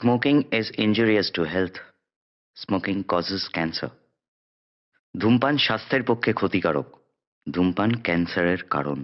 Smoking is injurious to health. Smoking causes cancer. ধূমপান স্বাস্থ্যের পক্ষে ক্ষতিকারক। ধূমপান ক্যান্সারের কারণ।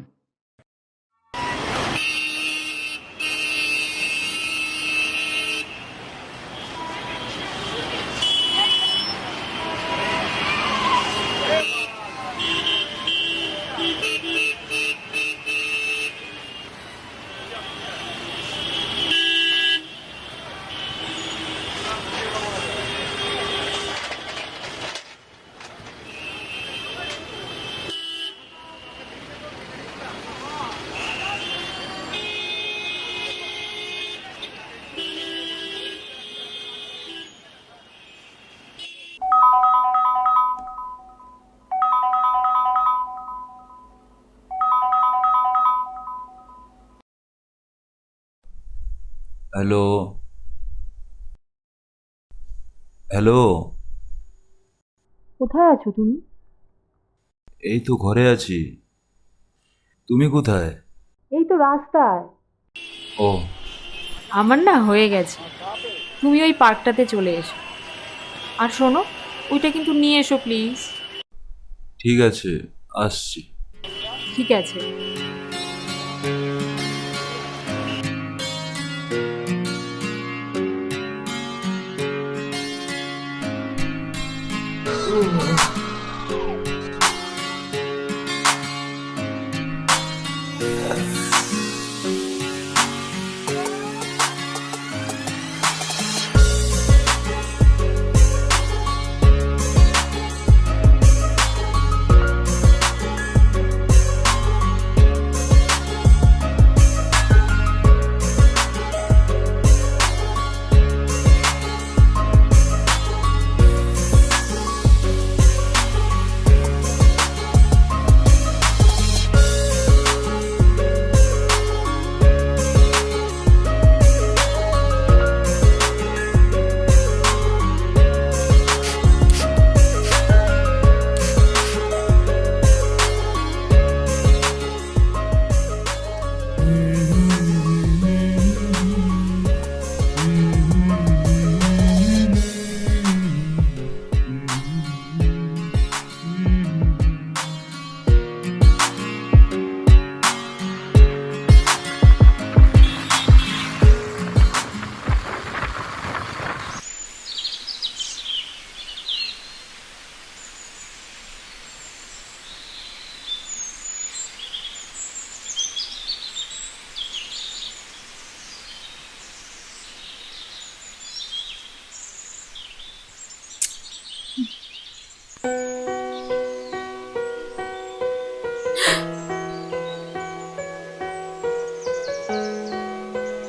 Hello hello. কোথায় আছো তুমি? এই তো ঘরে আছি। তুমি কোথায়? এই তো রাস্তায়। ও, আমার না হয়ে গেছে, তুমি ওই পার্কটাতে চলে এসো। আর শোনো, ওইটা কিন্তু নিয়ে এসো প্লিজ। ঠিক আছে, আসছি। ঠিক আছে।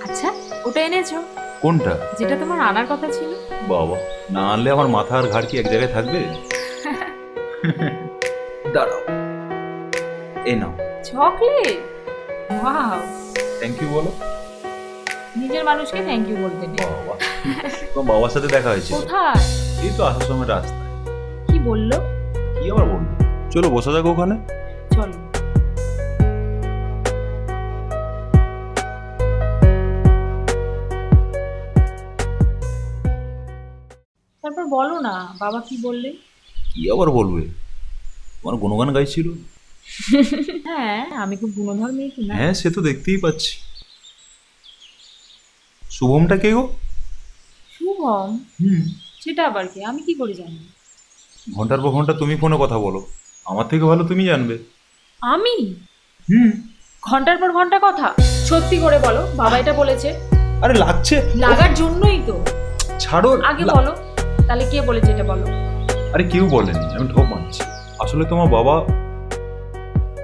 আচ্ছা, ওটা এনেছো? কোনটা? যেটা তোমার আনার কথা ছিল। বাবা, না আনলে আমার মাথা আর ঘাড় কি এক জায়গায় থাকবে? দাঁড়াও, এ নাও। চকলেট? ওয়াও। থ্যাংক ইউ বলো। নিজের মানুষকে থ্যাংক ইউ বলতে নেই। বাবা, তোমার বাবার সাথে দেখা হয়েছিল। কোথায়? এই তো আসার সময় রাস্তায়। কি বললো? কি আবার বলবো? চলো বসা যাক ওখানে। চলো। তারপর বলো না, বাবা কি বললে? কি আবার বলবে? তোমার গুণগান গাইছিল। হ্যাঁ, আমি খুব গুণধর মেয়ে কি না? হ্যাঁ, সে তো দেখতেই পাচ্ছি। শুভমটা কে গো? শুভম? সেটা আবার কি? আমি কি করে জানি? ঘন্টার পর ঘন্টা তুমি ফোনে কথা বলো, আমার থেকে ভালো তুমি জানবে। আমি? হুম। ঘন্টার পর ঘন্টা কথা? সত্যি করে বলো, বাবা এটা বলেছে? আরে লাগছে। লাগার জন্যই তো। ছাড়ো। আগে বলো, তাহলে কে বলেছে এটা বলো। আরে কেউ বলেনি, আমি ঢোক মারছি। আসলে তোমার বাবা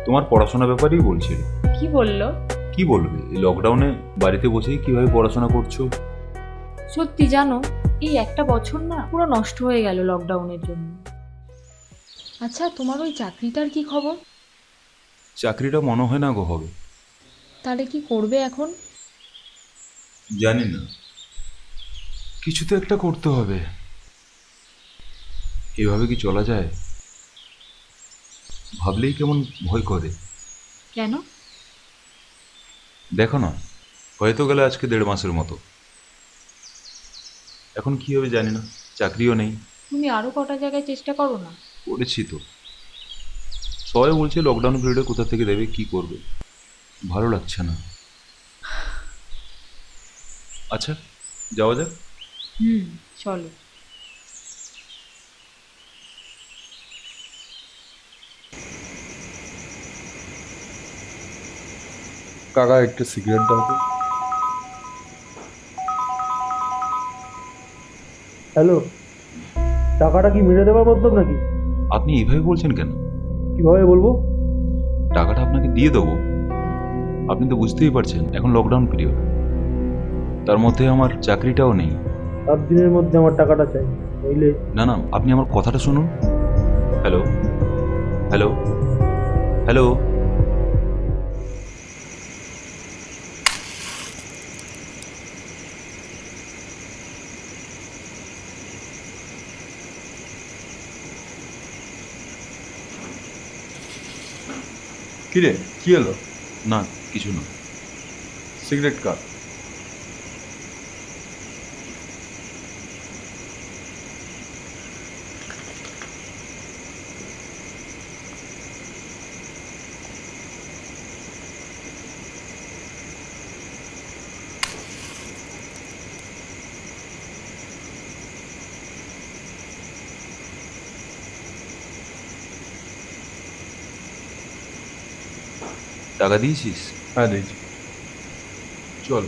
তোমার পড়াশোনার ব্যাপারেই বলছিল। কি বললো? কি বলবে, এই লকডাউনে বাড়িতে বসেই কিভাবে পড়াশোনা করছো। সত্যি জানো, এই একটা বছর না পুরো নষ্ট হয়ে গেল লকডাউনের জন্য। আচ্ছা, তোমার ওই চাকরিটার কি খবর? চাকরিটা মনে হয় না গো হবে। তাহলে কি করবে এখন? জানি না, কিছু তো একটা করতে হবে। এভাবে কি চলা যায়? ভাবলেই কেমন ভয় করে। কেন? দেখো না, হয়তো গেলে আজকে 1.5 মাসের মতো। এখন কি হবে জানি না, চাকরিও নেই। তুমি আরো কটা জায়গায় চেষ্টা করো না। করেছি তো, সবাই বলছে লকডাউন পিরিয়ডে কোথা থেকে দেবে, কি করবে, ভালো লাগছে না। আচ্ছা, যাওয়া যাক। হুম, চলো। কাকা একটা সিগারেট দাও তো। হ্যালো, টাকাটা কি মেরে দেওয়ার মতলব নাকি? আপনি এইভাবে বলছেন কেন? কিভাবে বলবো? টাকাটা আপনাকে দিয়ে দেবো। আপনি তো বুঝতেই পারছেন এখন লকডাউন পিরিয়ড, তার মধ্যে আমার চাকরিটাও নেই। 7 দিনের মধ্যে আমার টাকাটা চাই, নইলে। না না, আপনি আমার কথাটা শুনুন। Hello, hello, hello. কিরে, কি হলো? না, কিছু না। সিগারেট কার? টাকা দিয়েছিস? হ্যাঁ দিয়েছি। চল।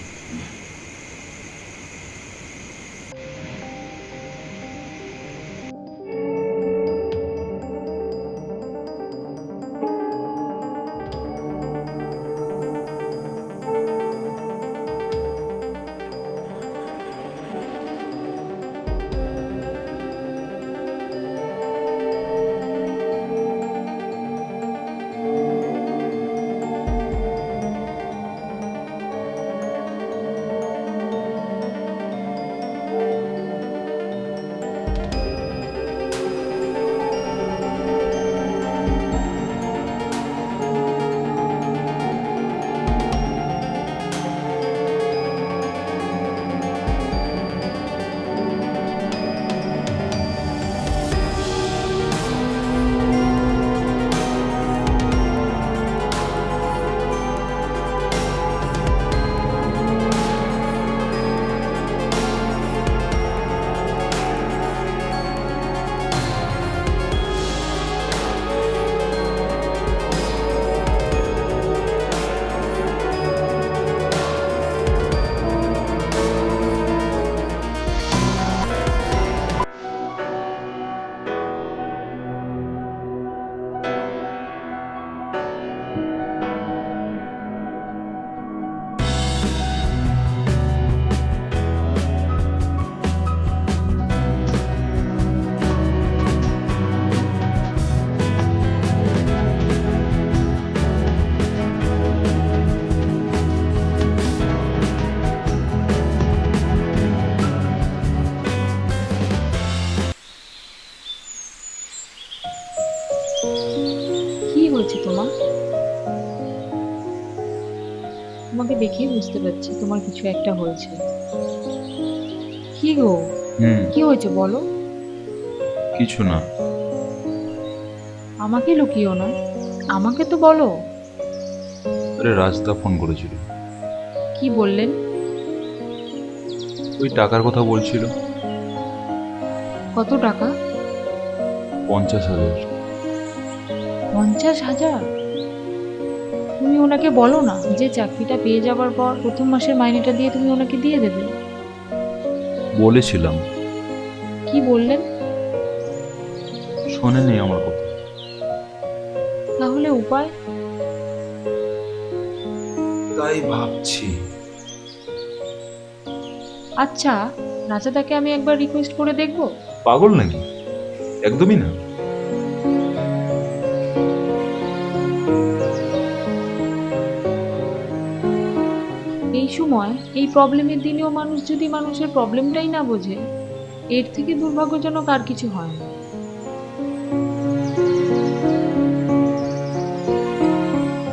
কি হয়েছে তোমার? তোমাকে দেখেই বুঝতে পারছি তোমার কিছু একটা হয়েছে। কি গো, কি হয়েছে বলো? কিছু না। আমাকে লুকিও না, আমাকে তো বলো। আরে রাজদা ফোন করেছিল। কি বললেন? ওই টাকার কথা বলছিল। কত টাকা? 50,000। 50,000? তুমি ওনাকে বলো না যে চাকরিটা পেয়ে যাবার পর প্রথম মাসের মাইনেটা দিয়ে তুমি ওনাকে দিয়ে দেবে। বলেছিলাম, কি বললেন? শোনেনি আমার কথা। তাহলে উপায়? তাই ভাবছি। আচ্ছা, রাজাদাকে আমি একবার রিকোয়েস্ট করে দেখবো। পাগল নাকি? একদমই না। এই সময় এই প্রবলেমের দিনেও মানুষ যদি মানুষের প্রবলেমটাই না বোঝে, এর থেকে দুর্ভাগ্যজনক আর কিছু হয় না।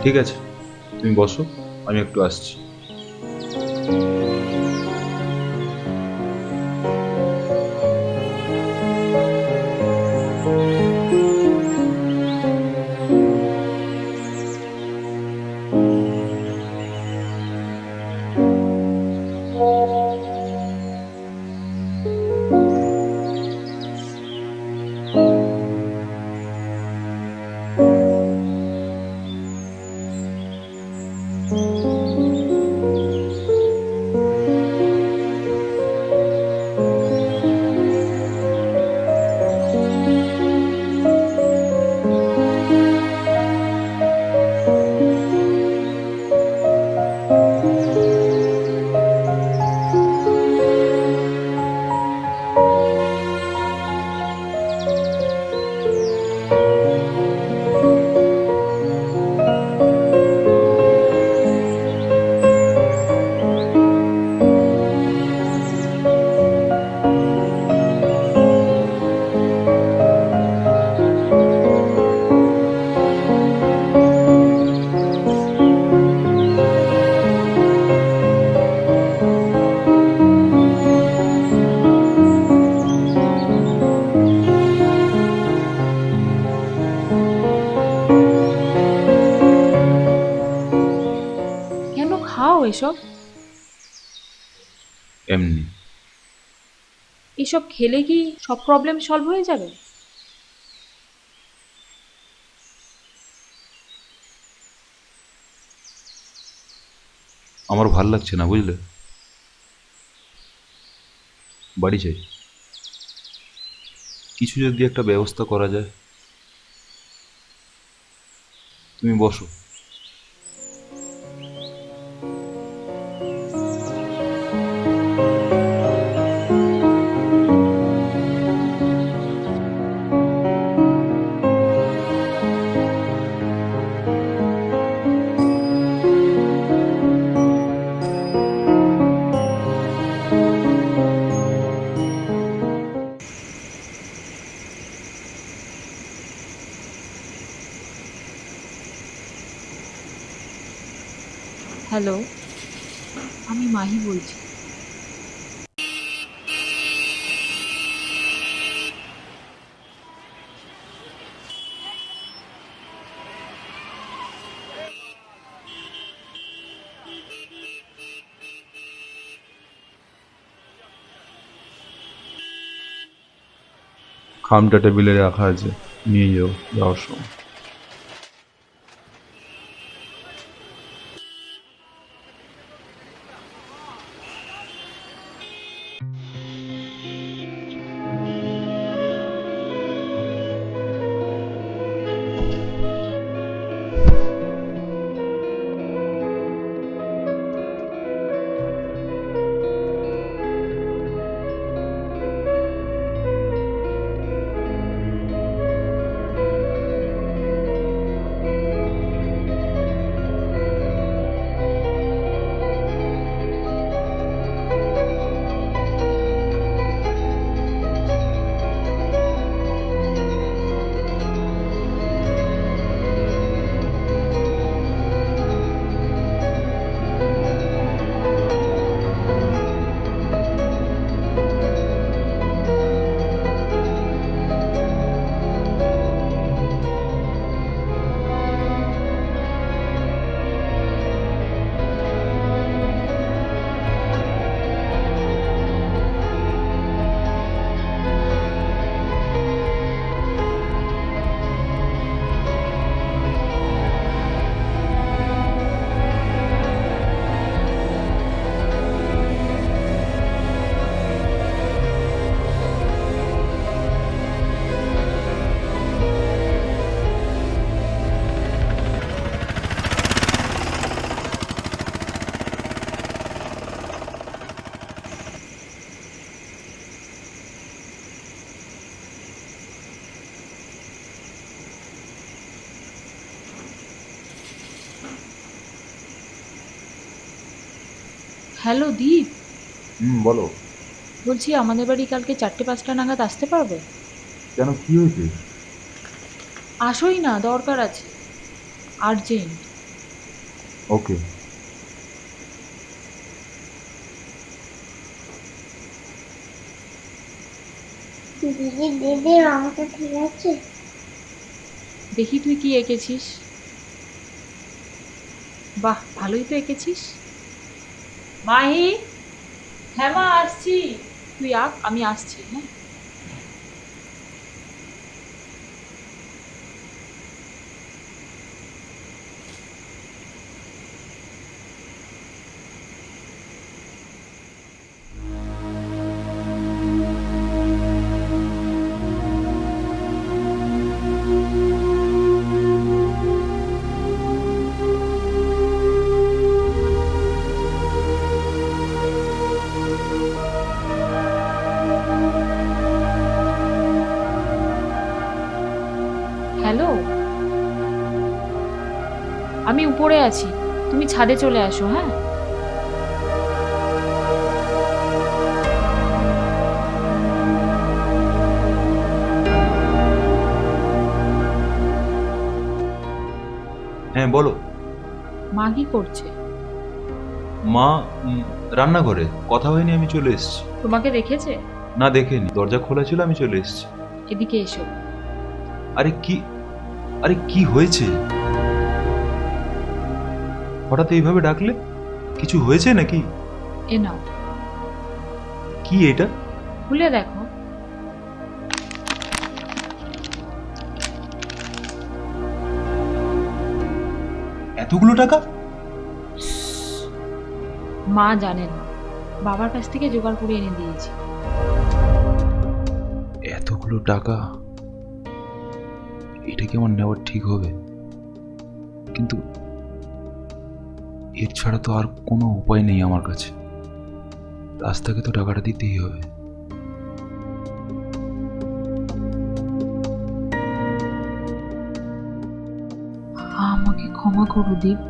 ঠিক আছে, তুমি বসো, আমি একটু আসছি। খাও এসব? এমনি। এসব খেলে কি সব প্রবলেম সলভ হয়ে যাবে? আমার ভাল লাগছে না, বুঝলে? বাড়ি চাই। কিছু যদি একটা ব্যবস্থা করা যায়। তুমি বসো। হ্যালো, আমি মাহি বলছি। খামটা টেবিলে রাখা আছে, নিয়ে যাও যাওয়ার সময়। হ্যালো দীপ, বলো। বলছি আমাদের বাড়ি কালকে 4টে-5টা নাগাদ আসতে পারবে? কেন, কি হয়েছে? আসোই না, দরকার আছে, আর্জেন্ট। ওকে। দিদি দিদি রংটা ঠিক আছে? দেখি তুই কি এঁকেছিস। বাহ, ভালোই তো এঁকেছিস। মাহি, হ্যাঁ মা আসছি। তুই আঁক, আমি আসছি। হ্যাঁ, হ্যালো, আমি উপরে আছি, তুমি ছাদে চলে আসো। হ্যাঁ, হ্যাঁ বলো। মা কি করছে? মা রান্নাঘরে। কথা হয়নি, আমি চলে এসেছি। তোমাকে দেখেছে? না, দেখেনি, দরজা খোলা ছিল, আমি চলে এসেছি। এদিকে এসো। আরে কি, আরে কি হয়েছে? হঠাৎ এইভাবে ডাকলে? কিছু হয়েছে নাকি? এ নাও, কি এটা? খুলে দেখো। এতগুলো টাকা? মা জানে না, বাবার কাছ থেকে জোগাড় করে এনে দিয়েছি। এতগুলো টাকা, এটা কি আমার নেওয়া ঠিক হবে? কিন্তু এর ছাড়া তো আর কোনো উপায় নেই আমার কাছে। রাস্তাকে তো টাকাটা দিতেই হবে। আমাকে ক্ষমা করো দীপ,